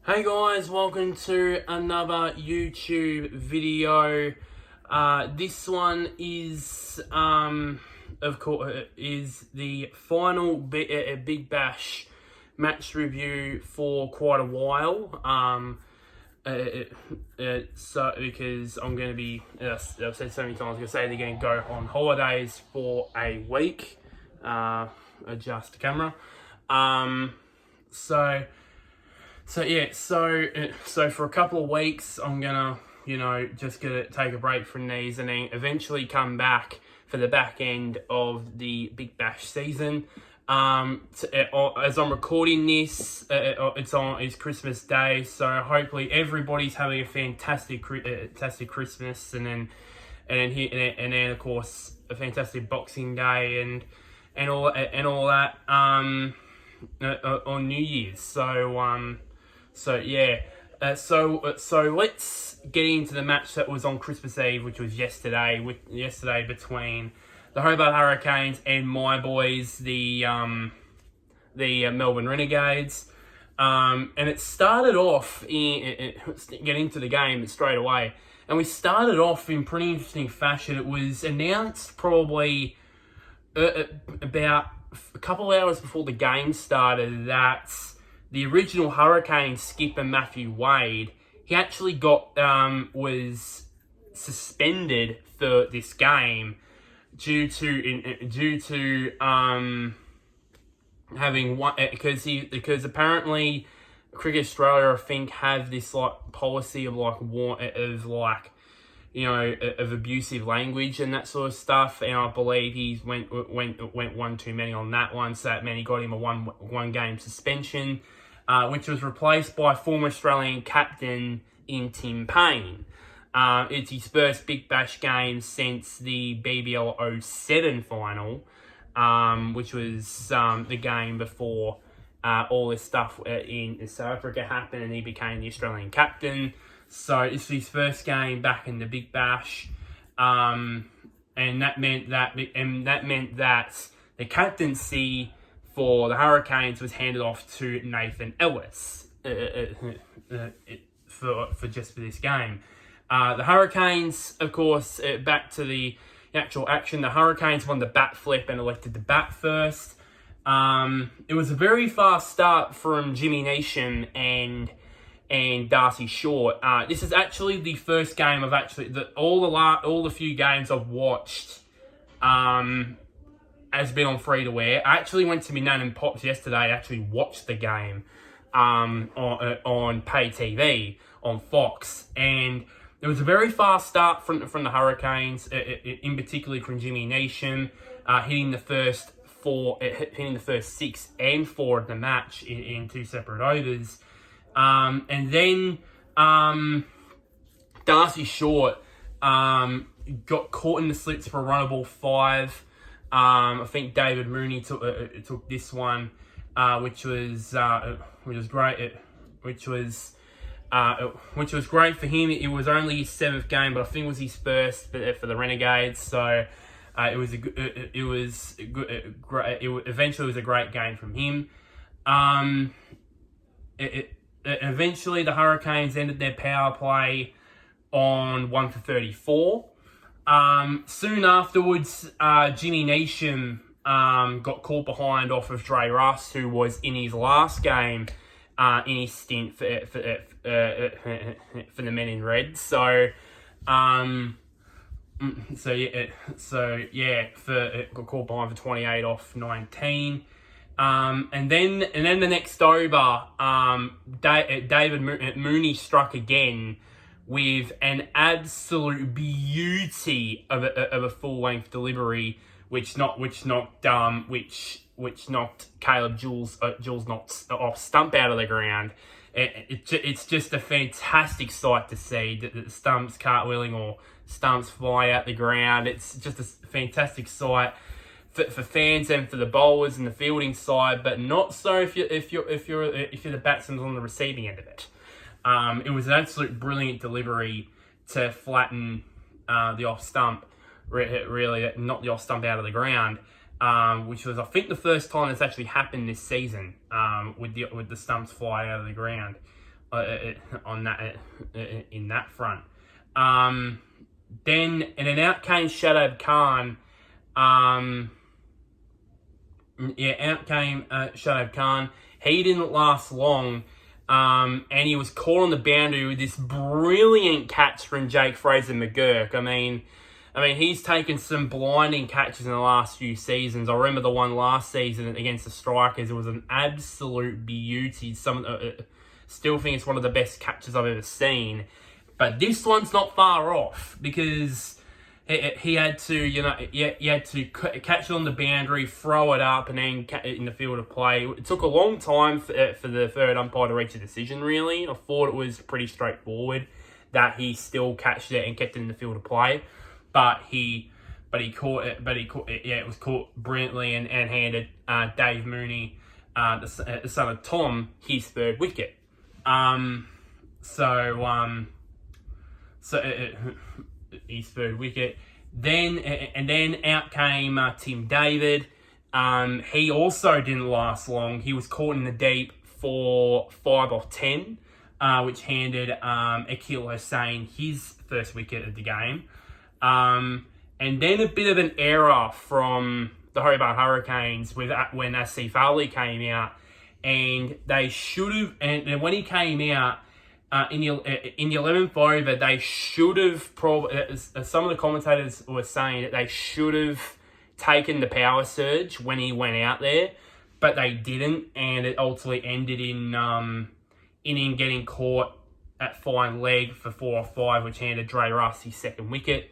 Hey guys, welcome to another YouTube video. This one is, of course, is the final Big Bash match review for quite a while. So because I'm going to be, I've said so many times, I'm going to say they're going to go on holidays for a week. Adjust the camera. So for a couple of weeks, I'm gonna, just gonna take a break from these, and then eventually come back for the back end of the Big Bash season. As I'm recording this, it's Christmas Day, so hopefully everybody's having a fantastic Christmas, and then of course a fantastic Boxing Day and all that on New Year's. So let's get into the match that was on Christmas Eve, which was yesterday between the Hobart Hurricanes and my boys, the Melbourne Renegades. And it started off get into the game straight away, and we started off in pretty interesting fashion. It was announced probably about a couple hours before the game started that the original Hurricane skipper Matthew Wade, he actually was suspended for this game due to having one, because apparently Cricket Australia, I think, have this policy of of abusive language and that sort of stuff, and I believe he went one too many on that one, so that meant he got him a one game suspension, which was replaced by former Australian captain in Tim Payne. It's his first Big Bash game since the BBL 07 final, which was the game before all this stuff in South Africa happened, and he became the Australian captain. So it's his first game back in the Big Bash, and that meant that the captaincy for the Hurricanes was handed off to Nathan Ellis for this game. The Hurricanes, of course, back to the actual action. The Hurricanes won the bat flip and elected to bat first. It was a very fast start from Jimmy Neesham and Darcy Short. This is actually the first game all the few games I've watched has been on free to air. I actually went to my nan and pops yesterday. I actually watched the game on pay TV on Fox, and it was a very fast start from the Hurricanes, in particular from Jimmy Neesham, hitting the first 6 and 4 of the match in two separate overs. And then Darcy Short got caught in the slits for a runnable 5. I think David Mooney took this one, which was great. Which was great for him. It was only his 7th game, but I think it was his first for the Renegades. So eventually it was a great game from him. Eventually, the Hurricanes ended their power play on 1 for 34. Soon afterwards, Jimmy Neesham got caught behind off of Dre Russ, who was in his last game in his stint for the Men in Red. Got caught behind for 28 off 19. And then the next over, David Mooney struck again with an absolute beauty of a full length delivery, which knocked Caleb Jules off stump out of the ground. It's just a fantastic sight to see that the stumps cartwheeling or stumps fly out the ground. It's just a fantastic sight for fans and for the bowlers and the fielding side, but not so if you're the batsman on the receiving end of it. It was an absolute brilliant delivery to flatten the off stump, really knock the off stump out of the ground, which was, I think, the first time that's actually happened this season, with the stumps flying out of the ground. on that in that front. Then out came Shadab Khan. Out came Shadab Khan. He didn't last long. And he was caught on the boundary with this brilliant catch from Jake Fraser-McGurk. I mean, he's taken some blinding catches in the last few seasons. I remember the one last season against the Strikers. It was an absolute beauty. Still think it's one of the best catches I've ever seen. But this one's not far off because he had to catch it on the boundary, throw it up, and then in the field of play. It took a long time for the third umpire to reach a decision, really. I thought it was pretty straightforward that he still catched it and kept it in the field of play. But he caught it. It was caught brilliantly and handed Dave Mooney, the son of Tom, his third wicket. His third wicket. Then out came Tim David. He also didn't last long. He was caught in the deep for 5 off 10, which handed Akil Hussain his first wicket of the game. And then a bit of an error from the Hobart Hurricanes when Asif Ali came out, and they should have. And when he came out in the 11th over, they should have probably. Some of the commentators were saying that they should have taken the power surge when he went out there, but they didn't, and it ultimately ended in him getting caught at fine leg for 4 off 5, which handed Dre Russ his second wicket.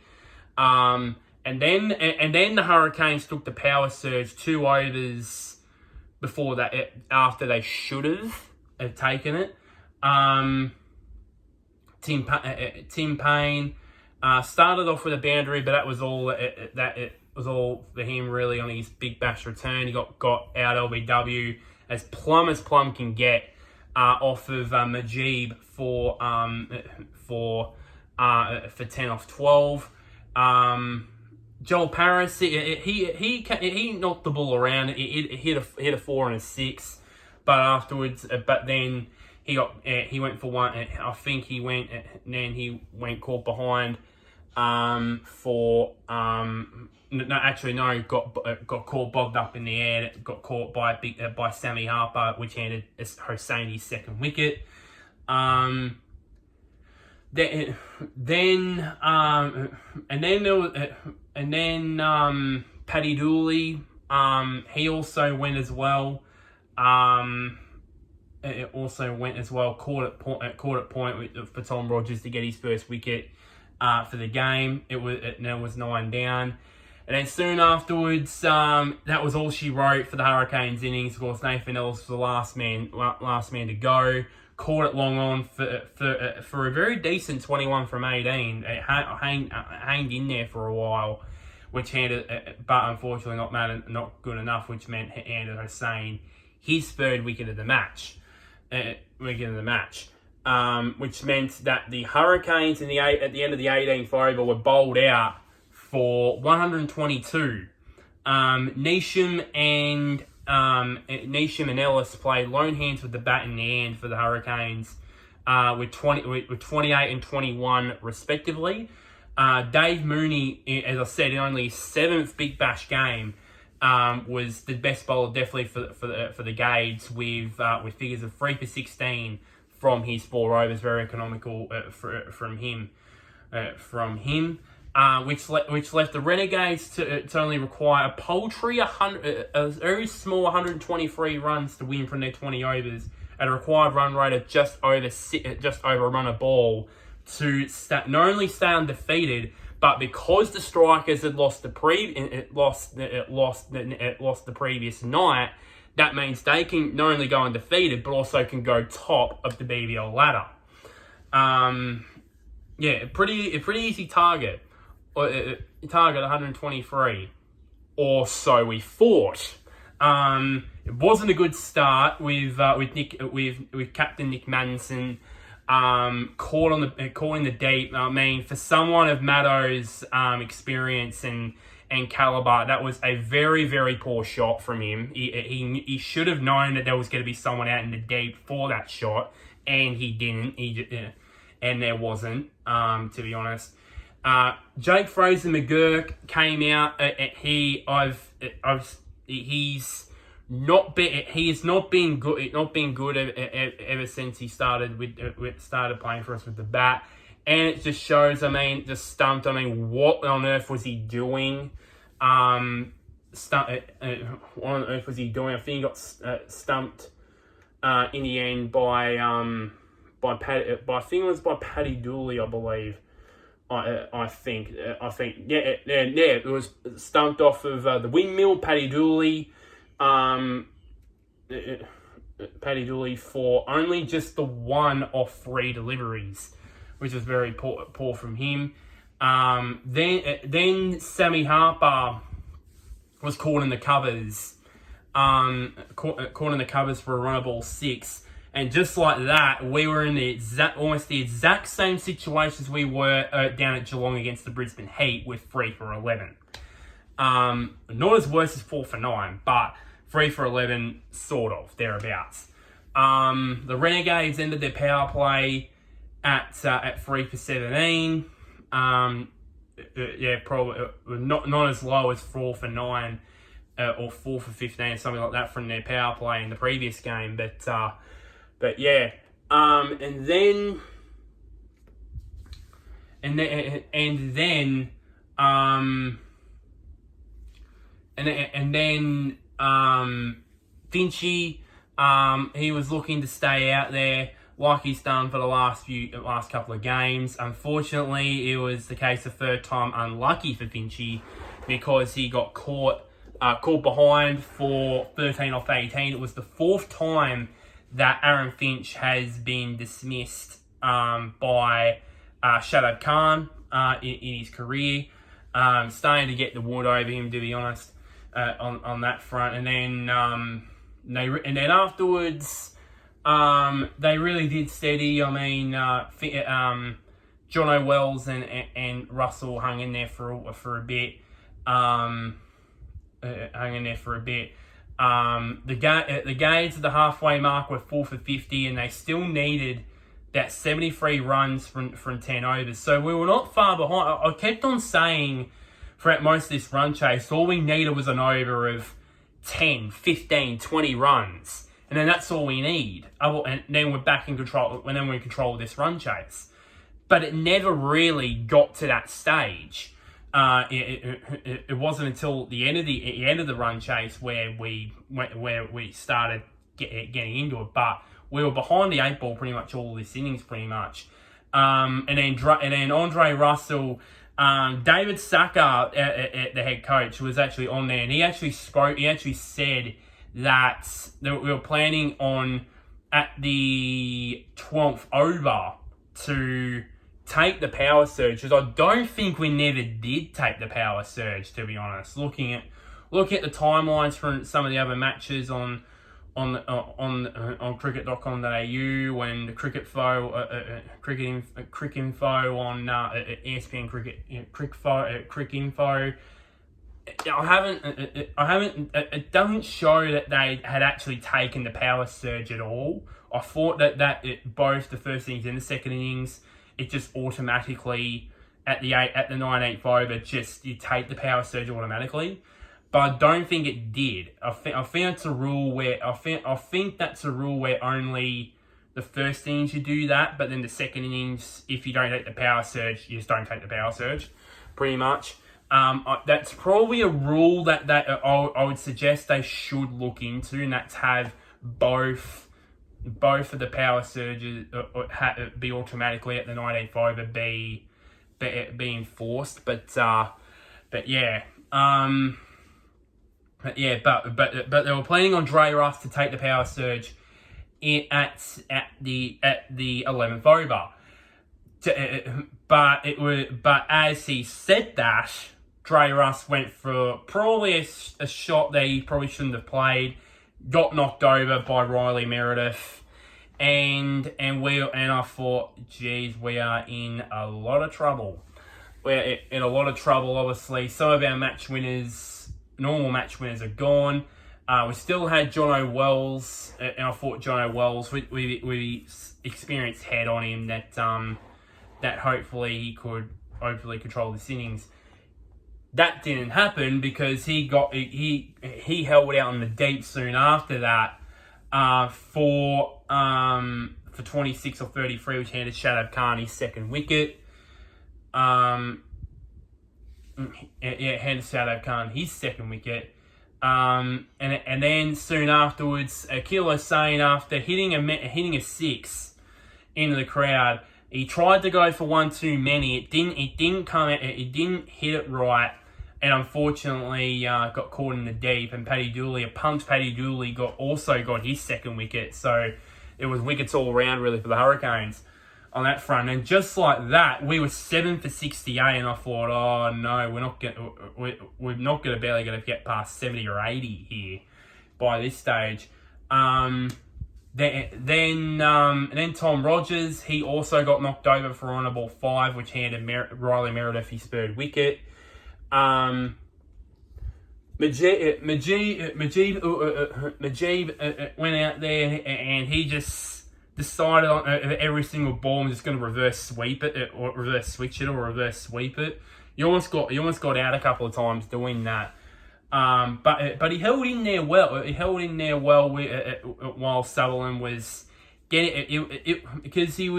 And then the Hurricanes took the power surge 2 overs before that, after they should have taken it. Tim Payne started off with a boundary, but that was all. It was all for him really on his Big Bash return. He got out LBW as plum can get off of Majib for 10 off 12. Joel Paris, he knocked the ball around. It hit a 4 and a 6, but then he went for one. I think he went, and then he went caught behind got caught bogged up in the air. Got caught by Sammy Harper, which handed Hossein his second wicket. Then Paddy Dooley, he also went as well. It also went as well. Caught at point for Tom Rogers to get his first wicket for the game. It was 9 down, and then soon afterwards, that was all she wrote for the Hurricanes innings. Of course, Nathan Ellis was the last man to go. Caught it long on for a very decent 21 from 18. It hanged in there for a while, which handed, but unfortunately not good enough, which meant handed Hossein his third wicket of the match. Which meant that the Hurricanes at the end of the 18th over were bowled out for 122. Neesham and Ellis played lone hands with the bat in the hand for the Hurricanes, with 28 and 21 respectively. Dave Mooney, as I said, in only his 7th Big Bash game, was the best bowler definitely for the Gades, with figures of 3 for 16 from his 4 overs, very economical from him. Which left the Renegades to only require a paltry a very small 123 runs to win from their 20 overs at a required run rate of just over a run a ball to not only stay undefeated, but because the Strikers had lost the previous night, that means they can not only go undefeated, but also can go top of the BBL ladder. A pretty easy target. Target 123, or so we thought. It wasn't a good start with Captain Nick Madison caught in the deep. I mean, for someone of Maddo's experience and and caliber. That was a very, very poor shot from him. He should have known that there was going to be someone out in the deep for that shot, and he didn't. And there wasn't, to be honest. Jake Fraser McGurk came out. He has not been good ever since he started playing for us with the bat. And it just shows, just stumped. What on earth was he doing? What on earth was he doing? I think he got stumped in the end by Paddy Dooley, I believe. I think it was stumped off of the windmill. Paddy Dooley for only just the 1 off 3 deliveries, which was very poor from him. Then Sammy Harper was caught in the covers. Caught in the covers for a run of ball 6. And just like that, we were in almost the exact same situations we were down at Geelong against the Brisbane Heat with 3 for 11. Not as worse as 4 for 9, but 3 for 11, sort of, thereabouts. The Renegades ended their power play at 3 for 17. Probably not as low as 4 for 9 or 4 for 15, something like that from their power play in the previous game. But yeah, and then Finchy, he was looking to stay out there like he's done for the last couple of games. Unfortunately, it was the case of third time unlucky for Finchy because he got caught behind for 13 off 18. It was the 4th time that Aaron Finch has been dismissed by Shadab Khan in his career. Starting to get the wood over him, to be honest, on that front. And then afterwards, they really did steady. John O'Wells and Russell hung in there for a bit. The Gades at the halfway mark were 4 for 50, and they still needed that 73 runs from 10 overs. So we were not far behind. I kept on saying throughout most of this run chase, all we needed was an over of 10, 15, 20 runs. And then that's all we need. And then we're back in control. And then we're in control of this run chase. But it never really got to that stage. It wasn't until the end of the run chase where we started getting into it. But we were behind the 8 ball pretty much all this innings, pretty much. And then Andre Russell, David Saka, the head coach, was actually on there, and he actually spoke. He actually said that we were planning on at the 12th over to take the power surge, because I don't think we never did take the power surge, to be honest. Looking at the timelines from some of the other matches on cricket.com.au and the cricket info on ESPN cricket info. It doesn't show that they had actually taken the power surge at all. I thought that both the first innings and the second innings, it just automatically at the 9th over, just you take the power surge automatically. But I don't think it did. I think that's a rule where that's a rule where only the first innings you do that, but then the second innings, if you don't take the power surge, you just don't take the power surge, pretty much. That's probably a rule that I would suggest they should look into, and that's have both of the power surges be automatically at the 19th over be enforced. But they were planning on Dre Russ to take the power surge at the 11th over. But as he said that, Dre Russ went for probably a shot that he probably shouldn't have played, got knocked over by Riley Meredith, and I thought, geez, we are in a lot of trouble. we're in a lot of trouble, obviously. Some of our normal match winners are gone. We still had John O'Wells, and I thought John O'Wells, we experienced head on him that hopefully he could control the innings. That didn't happen because he held out on the deep soon after that for 26 or 33, which handed Shadab Khan his second wicket. Handed Shadab Khan his second wicket. And then soon afterwards, Akil Hussain, after hitting a six into the crowd, he tried to go for one too many. It didn't come out. It didn't hit it right, and unfortunately got caught in the deep. And a pumped Paddy Dooley also got his second wicket. So it was wickets all around really for the Hurricanes on that front. And just like that, we were 7 for 68, and I thought, oh no, we're not barely going to get past 70 or 80 here by this stage. Then Tom Rogers, he also got knocked over for on ball 5, which handed Riley Meredith his third wicket. Majib went out there and he just decided on every single ball I'm just going to reverse sweep it or reverse switch it or reverse sweep it. He almost got out a couple of times doing that. But he held in there well. While Sutherland was getting it because it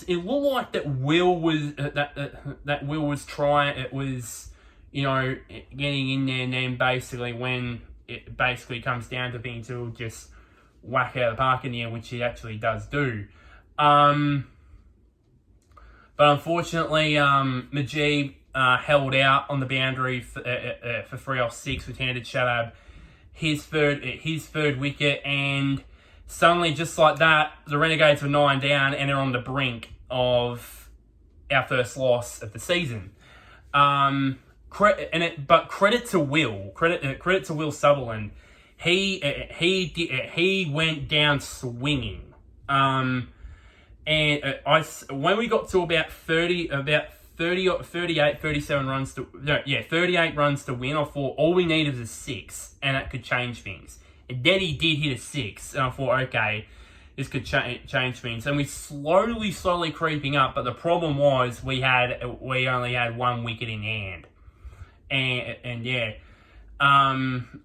looked like that Will was that Will was trying. It was getting in there, and then basically when it basically comes down to things, he'll just whack out of the park in the end, which he actually does do. But unfortunately, Majib held out on the boundary for 3 off 6, which handed Shadab his third wicket, and suddenly, just like that, the Renegades were 9 down and they're on the brink of our first loss of the season. But credit to Will Sutherland, he went down swinging. And when we got to about 38 runs to win, I thought all we needed was a 6, and that could change things. And then he did hit a 6, and I thought, okay, this could change things. And we slowly creeping up, but the problem was we only had 1 wicket in hand, and yeah,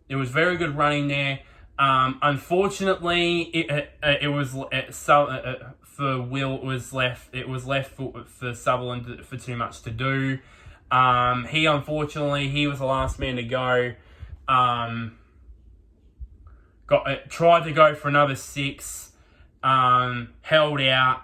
it was very good running there. Unfortunately, it was for Will. It was left for Sutherland for too much to do. He was the last man to go. Tried to go for another 6. Held out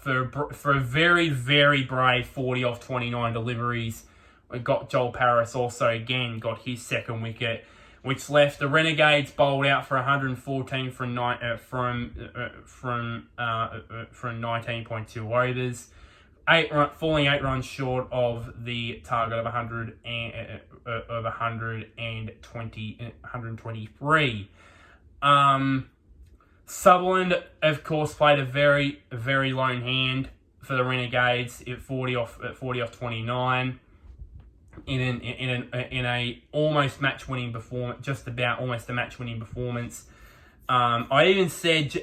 for a very, very brave 40 off 29 deliveries. We got Joel Paris also again got his second wicket, which left the Renegades bowled out for 114 from 19.2 overs, falling 8 runs short of the target of 123. Sutherland, of course, played a very, very lone hand for the Renegades at 40 off 29. In a almost match-winning performance, just about almost a match-winning performance. I even said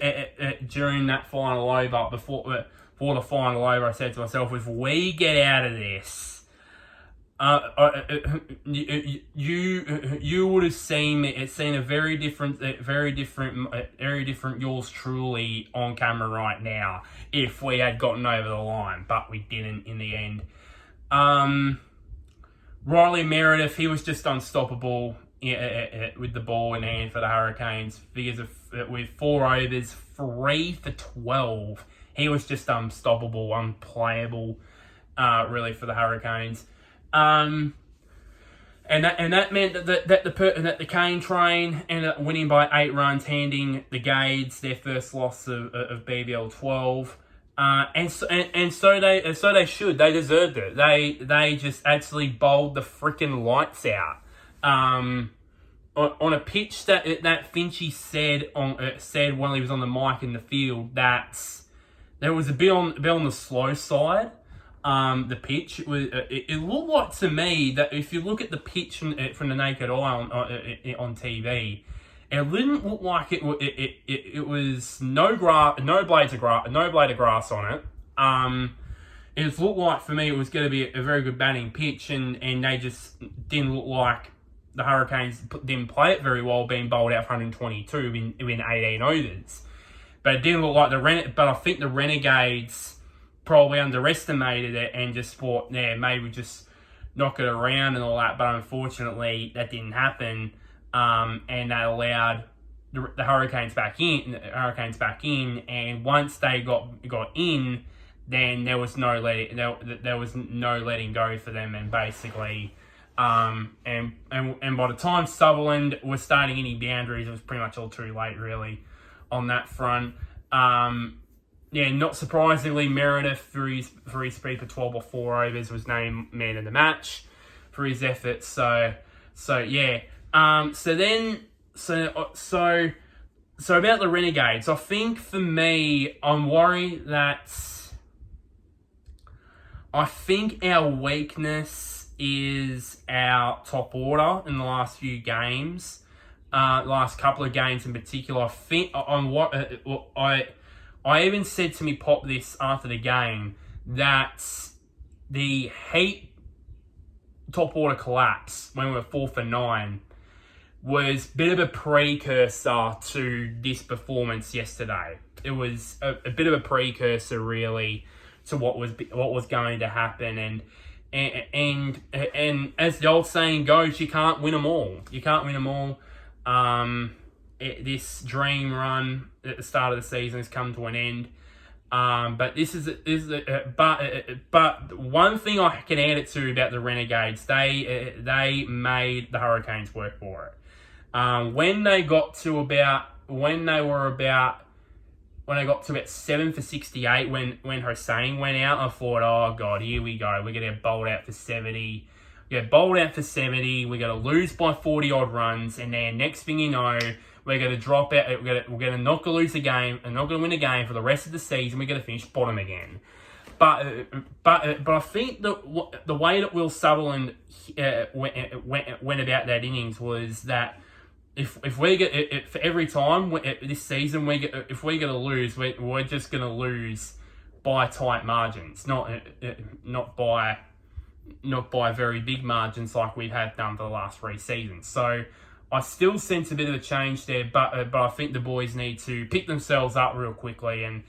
during that final over, before the final over, I said to myself, if we get out of this, you would have seen a very different yours truly on camera right now if we had gotten over the line, but we didn't in the end. Riley Meredith, he was just unstoppable with the ball in hand for the Hurricanes. With 4 overs, 3 for 12. He was just unstoppable, unplayable, really, for the Hurricanes. And that meant that the Kane train ended up winning by 8 runs, handing the Gades their first loss of BBL 12. And so they should. They deserved it. They just actually bowled the freaking lights out. On a pitch that Finchy said while he was on the mic in the field, that's there was a bit on the slow side. The pitch it looked like to me that if you look at the pitch from the naked eye on TV, it didn't look like it was no blade of grass on it. It looked like for me it was going to be a very good batting pitch, and they just didn't look like the Hurricanes didn't play it very well, being bowled out for 122 in 18 overs. But it didn't look like but I think the Renegades probably underestimated it and just thought, maybe just knock it around and all that. But unfortunately, that didn't happen, and they allowed the Hurricanes back in. And once they got in, then there was no letting go for them, and basically, and by the time Sutherland was starting any boundaries, it was pretty much all too late, really, on that front. Not surprisingly, Meredith, for his speed for 12 or 4 overs, was named man of the match for his efforts. So about the Renegades, I think for me, I'm worried that I think our weakness is our top order in the last few games, last couple of games in particular. I think I even said to me Pop this after the game, that the Heat top order collapse when we were 4 for 9 was a bit of a precursor to this performance yesterday. It was a bit of a precursor, really, to what was going to happen, and as the old saying goes, you can't win them all. This dream run at the start of the season has come to an end. But but one thing I can add it to about the Renegades, they made the Hurricanes work for it. When they got to about 7 for 68, when Hossein went out, I thought, oh God, here we go. We're gonna get bowled out for 70. We're going to lose by 40 odd runs, and then next thing you know, we're going to drop out. We're going to not lose a game and not going to win a game for the rest of the season. We're going to finish bottom again. But I think that the way that Will Sutherland went about that innings was that if we get for every time this season if we're going to lose, we're just going to lose by tight margins, not by very big margins like we have done for the last 3 seasons. So I still sense a bit of a change there, but I think the boys need to pick themselves up real quickly, and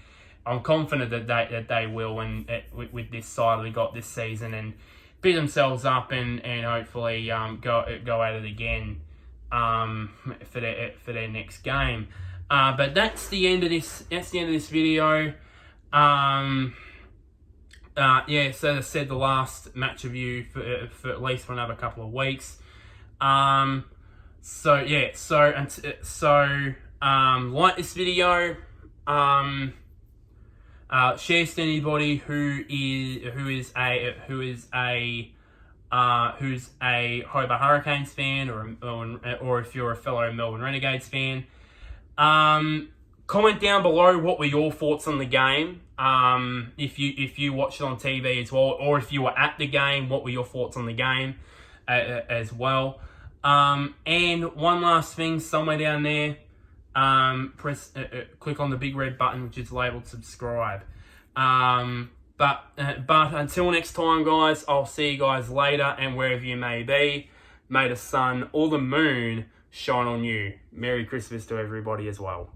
I'm confident that they will, and with this side we got this season, and pick themselves up and hopefully go at it again for their next game. But that's the end of this. That's the end of this video. So as I said, the last match review for at least for another couple of weeks. Like this video, share to anybody who's a Hobart Hurricanes fan, or if you're a fellow Melbourne Renegades fan. Comment down below what were your thoughts on the game. If you watched it on TV as well, or if you were at the game, what were your thoughts on the game as well. And one last thing, somewhere down there, click on the big red button which is labeled subscribe. But until next time, guys, I'll see you guys later, and wherever you may be, may the sun or the moon shine on you. Merry Christmas to everybody as well.